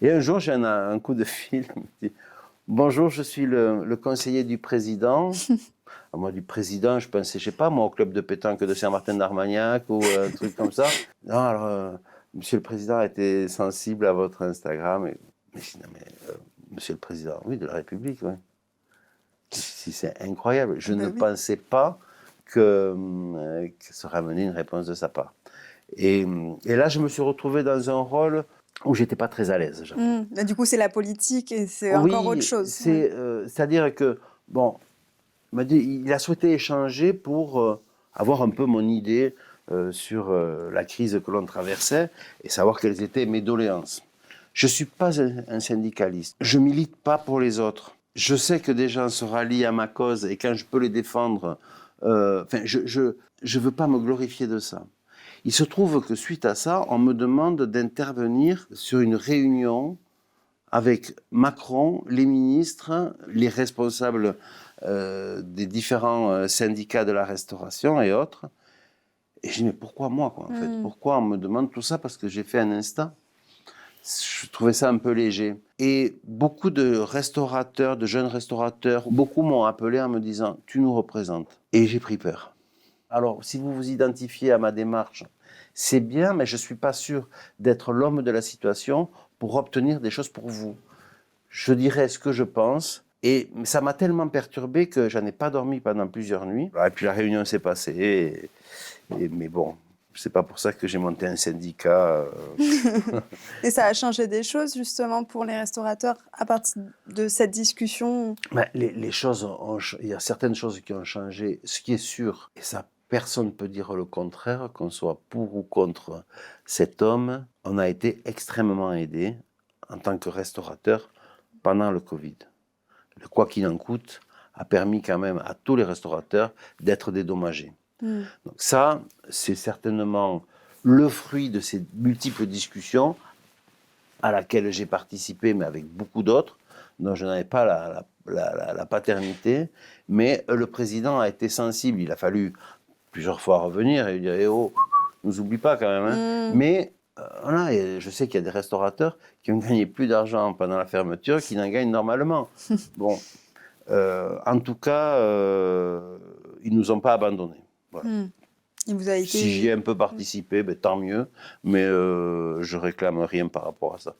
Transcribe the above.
Et un jour, j'ai un coup de fil. Il me dit, bonjour, je suis le conseiller du président. Moi, du président, je pensais, je sais pas, moi, au club de pétanque de Saint-Martin-d'Armagnac ou un truc comme ça. Non, alors, monsieur le président a été sensible à votre Instagram. Mais je dis, non, mais monsieur le président, oui, de la République, oui. C'est incroyable. Je ne pensais pas que ça ramenait une réponse de sa part. Et là, je me suis retrouvé dans un rôle où j'étais pas très à l'aise. Du coup, c'est la politique et c'est encore autre Oui, chose. c'est-à-dire que, bon, il a souhaité échanger pour avoir un peu mon idée sur la crise que l'on traversait et savoir quelles étaient mes doléances. Je ne suis pas un syndicaliste. Je ne milite pas pour les autres. Je sais que des gens se rallient à ma cause et quand je peux les défendre, je ne veux pas me glorifier de ça. Il se trouve que suite à ça, on me demande d'intervenir sur une réunion avec Macron, les ministres, les responsables des différents syndicats de la restauration et autres. Et je dis, mais pourquoi moi, quoi, en fait? Pourquoi on me demande tout ça? Parce que j'ai fait un Insta. Je trouvais ça un peu léger. Et beaucoup de restaurateurs, de jeunes restaurateurs, beaucoup m'ont appelé en me disant, tu nous représentes. Et j'ai pris peur. Alors, si vous vous identifiez à ma démarche, c'est bien, mais je ne suis pas sûr d'être l'homme de la situation pour obtenir des choses pour vous. Je dirais ce que je pense. Et ça m'a tellement perturbé que j'en ai pas dormi pendant plusieurs nuits. Et puis la réunion s'est passée. Mais bon, c'est pas pour ça que j'ai monté un syndicat. Et ça a changé des choses justement pour les restaurateurs à partir de cette discussion? Les choses il y a certaines choses qui ont changé. Ce qui est sûr, et ça personne ne peut dire le contraire, qu'on soit pour ou contre cet homme, on a été extrêmement aidés en tant que restaurateur pendant le Covid. Le quoi qu'il en coûte a permis quand même à tous les restaurateurs d'être dédommagés. Donc ça, c'est certainement le fruit de ces multiples discussions à laquelle j'ai participé, mais avec beaucoup d'autres, dont je n'avais pas la paternité. Mais le président a été sensible. Il a fallu plusieurs fois revenir et lui dire, oh, nous oublie pas quand même. Hein. Mais voilà, et je sais qu'il y a des restaurateurs qui ont gagné plus d'argent pendant la fermeture qu'ils n'en gagnent normalement. Bon, en tout cas, ils nous ont pas abandonnés. Voilà. Il vous a été... Si j'y ai un peu participé, ben, tant mieux, mais je réclame rien par rapport à ça.